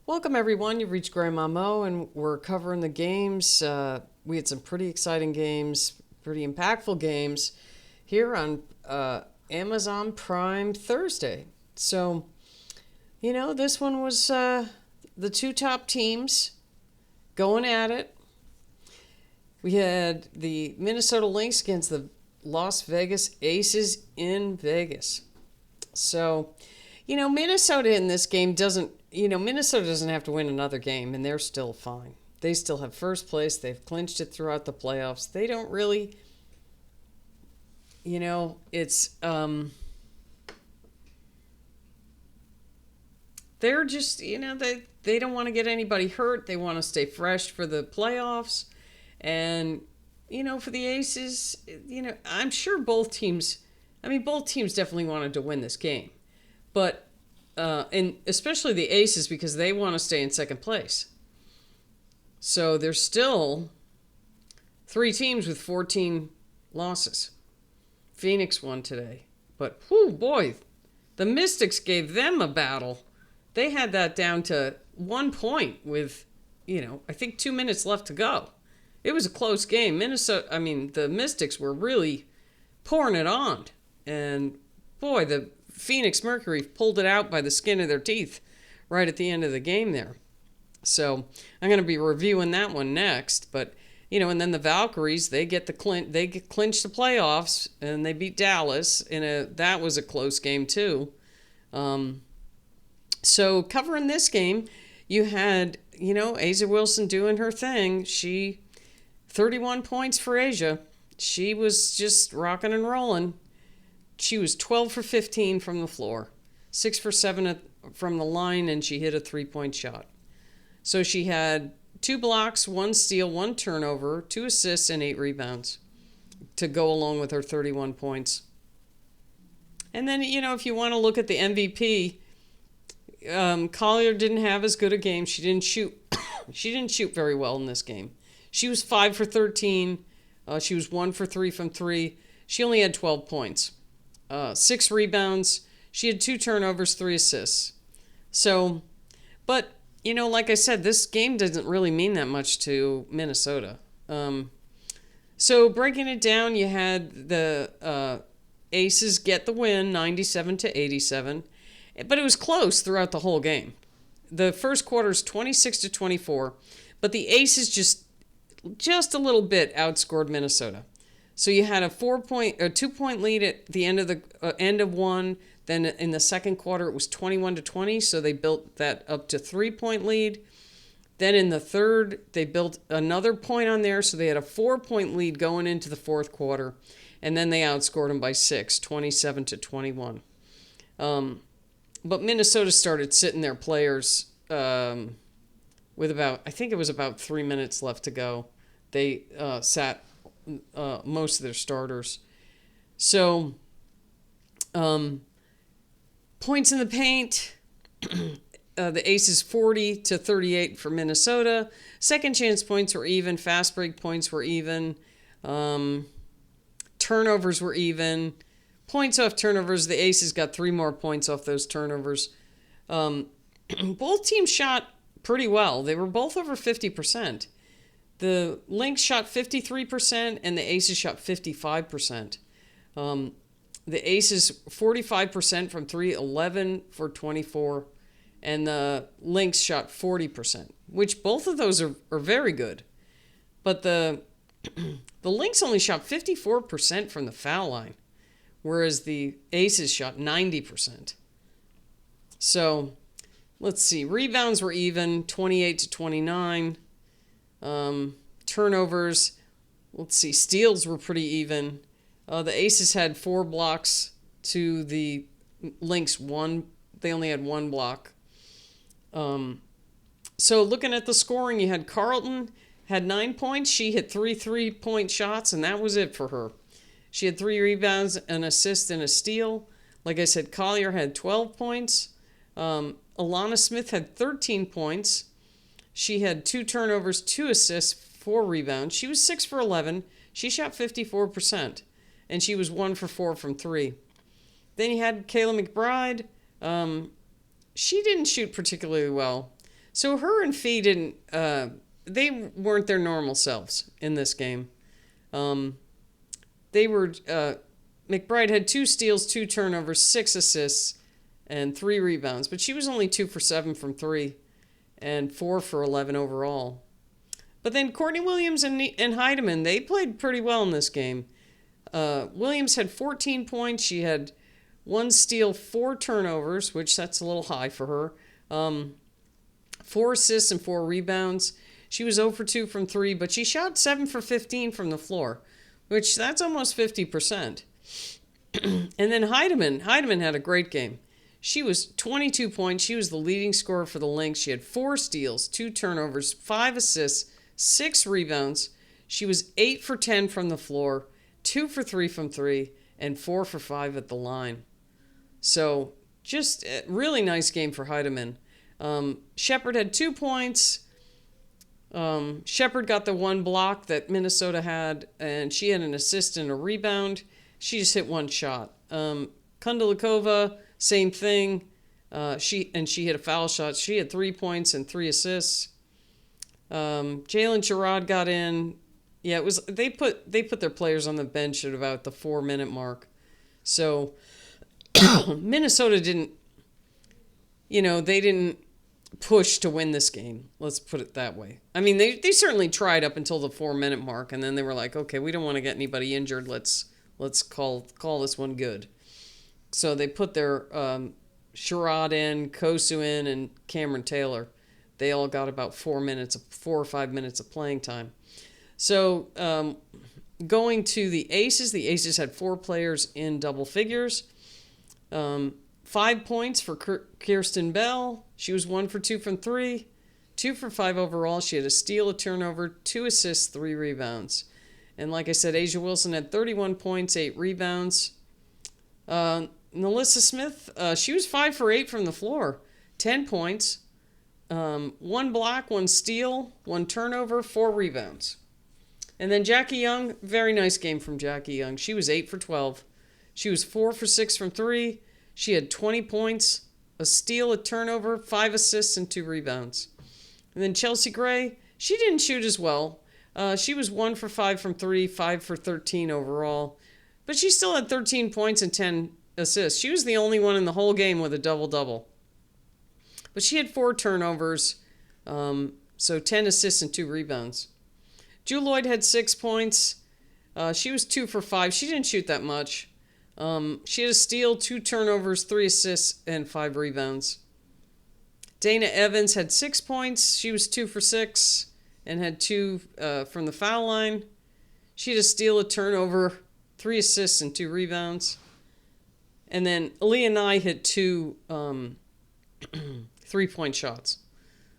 Welcome, everyone. You've reached Grandma Mo, and we're covering the games. We had some pretty exciting games, pretty impactful games here on Amazon Prime Thursday. So, this one was the two top teams going at it. We had the Minnesota Lynx against the Las Vegas Aces in Vegas. So, Minnesota in this game Minnesota doesn't have to win another game, and they're still fine. They still have first place. They've clinched it throughout the playoffs. They don't really, it's, they're just, they don't want to get anybody hurt. They want to stay fresh for the playoffs. And, for the Aces, I'm sure both teams definitely wanted to win this game. But, and especially the Aces, because they want to stay in second place. So there's still 3 teams with 14 losses. Phoenix won today. But, whew, boy, the Mystics gave them a battle. They had that down to 1 point with, I think 2 minutes left to go. It was a close game. The Mystics were really pouring it on. And, boy, the Phoenix Mercury pulled it out by the skin of their teeth right at the end of the game there. So I'm going to be reviewing that one next. But, and then the Valkyries, they clinch the playoffs, and they beat Dallas. That was a close game, too. So covering this game, you had, A'ja Wilson doing her thing. 31 points for A'ja. She was just rocking and rolling. She was 12 for 15 from the floor, 6 for 7 from the line, and she hit a 3-point shot. So she had 2 blocks, 1 steal, 1 turnover, 2 assists, and 8 rebounds to go along with her 31 points. And then, if you want to look at the MVP, Collier didn't have as good a game. She didn't shoot. She didn't shoot very well in this game. She was 5 for 13. She was 1 for 3 from 3. She only had 12 points. 6 rebounds. She had 2 turnovers, 3 assists. So, but, like I said, this game doesn't really mean that much to Minnesota. So breaking it down, you had the Aces get the win, 97-87. But it was close throughout the whole game. The first quarter's 26-24, but the Aces just a little bit outscored Minnesota. So you had a 2-point lead at the end of the end of one. Then in the second quarter, it was 21-20. So they built that up to 3-point lead. Then in the third, they built another point on there. So they had a 4-point lead going into the fourth quarter. And then they outscored them by 6, 27-21. But Minnesota started sitting their players with about 3 minutes left to go. They sat most of their starters. So, points in the paint, the Aces 40-38 for Minnesota. Second chance points were even. Fast break points were even. Turnovers were even. Points off turnovers, the Aces got 3 more points off those turnovers. Both teams shot pretty well. They were both over 50%. The Lynx shot 53% and the Aces shot 55%. The Aces 45% from 3, 11 for 24, and the Lynx shot 40%, which both of those are very good. But the Lynx only shot 54% from the foul line, whereas the Aces shot 90%. So, let's see. Rebounds were even, 28-29. Turnovers, let's see. Steals were pretty even. The Aces had 4 blocks to the Lynx 1. They only had 1 block. So, looking at the scoring, you had Carlton had 9 points. She hit 3 3-point shots, and that was it for her. She had 3 rebounds, an assist, and a steal. Like I said, Collier had 12 points. Alana Smith had 13 points. She had 2 turnovers, 2 assists, 4 rebounds. She was 6 for 11. She shot 54%. And she was 1 for 4 from 3. Then you had Kayla McBride. She didn't shoot particularly well. So her and Fee didn't. They weren't their normal selves in this game. They were. McBride had 2 steals, 2 turnovers, 6 assists, and 3 rebounds. But she was only 2 for 7 from 3, and 4 for 11 overall. But then Courtney Williams and Hiedeman, they played pretty well in this game. Williams had 14 points. She had 1 steal, 4 turnovers, which that's a little high for her. 4 assists and 4 rebounds. She was 0 for 2 from 3, but she shot 7 for 15 from the floor, which that's almost 50%. And then Hiedeman had a great game. She was 22 points. She was the leading scorer for the Lynx. She had 4 steals, 2 turnovers, 5 assists, 6 rebounds. She was 8 for 10 from the floor, 2 for 3 from 3, and 4 for 5 at the line. So just a really nice game for Hiedeman. Shepard had 2 points. Shepard got the 1 block that Minnesota had, and she had an assist and a rebound. She just hit 1 shot. Kundalikova, same thing. She hit a foul shot. She had 3 points and 3 assists. Jalen Sherrod got in. Yeah, it was they put their players on the bench at about the 4-minute mark. So Minnesota didn't, they didn't push to win this game. Let's put it that way. I mean, they certainly tried up until the 4-minute mark, and then they were like, okay, we don't want to get anybody injured. Let's call this one good. So they put their Sherrod in, Kosu in, and Cameron Taylor. They all got about 4 or 5 minutes of playing time. So going to the Aces had 4 players in double figures. 5 points for Kirsten Bell. She was 1 for 2 from 3, 2 for 5 overall. She had a steal, a turnover, 2 assists, 3 rebounds. And like I said, A'ja Wilson had 31 points, 8 rebounds. Melissa Smith, she was 5 for 8 from the floor, 10 points, 1 block, 1 steal, 1 turnover, 4 rebounds. And then Jackie Young, very nice game from Jackie Young. She was 8 for 12. She was 4 for 6 from 3. She had 20 points, a steal, a turnover, 5 assists, and 2 rebounds. And then Chelsea Gray, she didn't shoot as well. She was 1 for 5 from 3, 5 for 13 overall. But she still had 13 points and 10 assists. She was the only one in the whole game with a double-double. But she had 4 turnovers, so 10 assists and 2 rebounds. Jewel Lloyd had 6 points. She was 2 for 5. She didn't shoot that much. She had a steal, 2 turnovers, 3 assists, and 5 rebounds. Dana Evans had 6 points. She was 2 for 6 and had 2 from the foul line. She had a steal, a turnover, 3 assists, and 2 rebounds. And then Aaliyah Nye hit 2 3-point shots.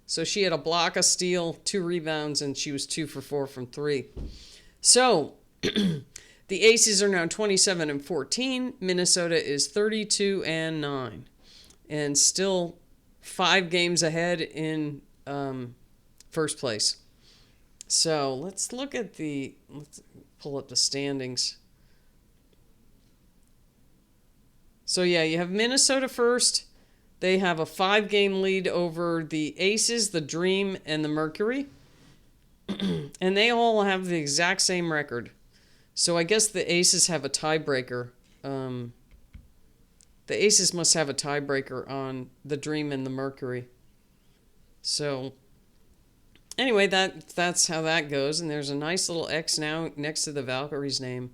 So she had a block, a steal, 2 rebounds, and she was 2 for 4 from 3. So the Aces are now 27-14. Minnesota is 32-9, and still 5 games ahead in first place. So let's pull up the standings. So yeah, you have Minnesota first. They have a 5-game lead over the Aces, the Dream, and the Mercury. And they all have the exact same record. So I guess the Aces have a tiebreaker. The Aces must have a tiebreaker on the Dream and the Mercury. So anyway, that's how that goes. And there's a nice little X now next to the Valkyrie's name.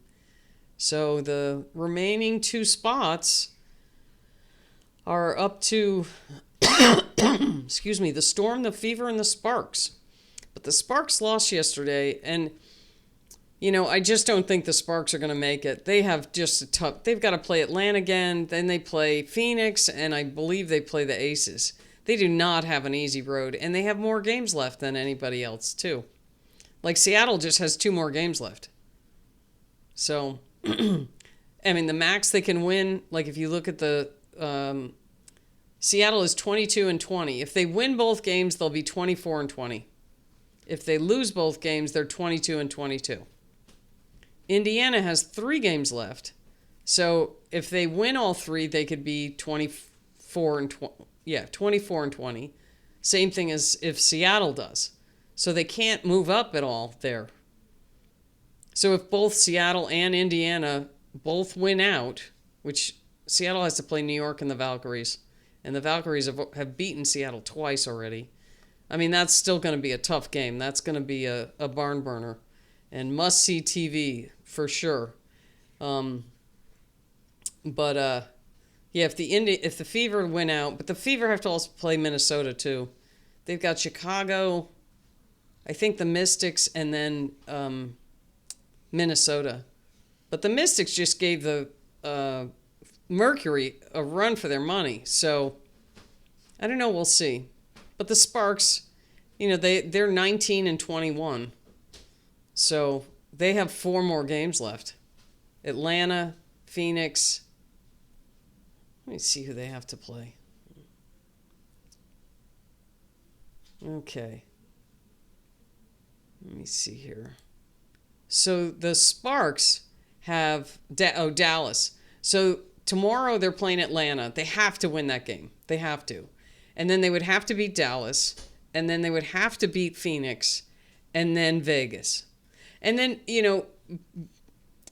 So the remaining 2 spots are up to, the Storm, the Fever, and the Sparks. But the Sparks lost yesterday, and, I just don't think the Sparks are going to make it. They have just they've got to play Atlanta again, then they play Phoenix, and I believe they play the Aces. They do not have an easy road, and they have more games left than anybody else, too. Like, Seattle just has 2 more games left. So, the max they can win, like, if you look at the Seattle is 22-20. If they win both games, they'll be 24-20. If they lose both games, they're 22-22. Indiana has 3 games left. So if they win all 3, they could be 24-20. Yeah, 24-20. Same thing as if Seattle does. So they can't move up at all there. So if both Seattle and Indiana both win out, which Seattle has to play New York and the Valkyries, and the Valkyries have beaten Seattle twice already. I mean, that's still going to be a tough game. That's going to be a barn burner and must-see TV for sure. But yeah, if the Fever win out, but the Fever have to also play Minnesota too. They've got Chicago, I think the Mystics, and then Minnesota. But the Mystics just gave the Mercury a run for their money. So I don't know. We'll see. But the Sparks, they're 19-21. So they have 4 more games left. Atlanta, Phoenix. Let me see who they have to play. Okay. Let me see here. So the Sparks have Dallas. So tomorrow they're playing Atlanta. They have to win that game. They have to. And then they would have to beat Dallas. And then they would have to beat Phoenix. And then Vegas. And then,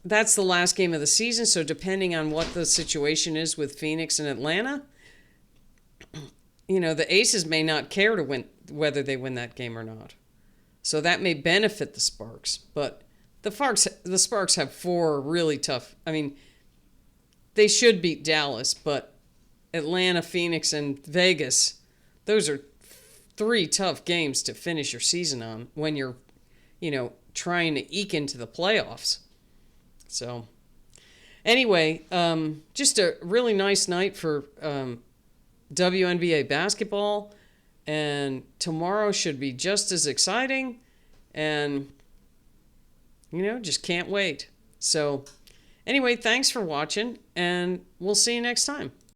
that's the last game of the season. So depending on what the situation is with Phoenix and Atlanta, the Aces may not care to win whether they win that game or not. So that may benefit the Sparks. But the Sparks have 4 really tough. I mean, they should beat Dallas, but Atlanta, Phoenix, and Vegas, those are 3 tough games to finish your season on when you're, trying to eke into the playoffs. So, anyway, just a really nice night for WNBA basketball, and tomorrow should be just as exciting, and, just can't wait. So, anyway, thanks for watching, and we'll see you next time.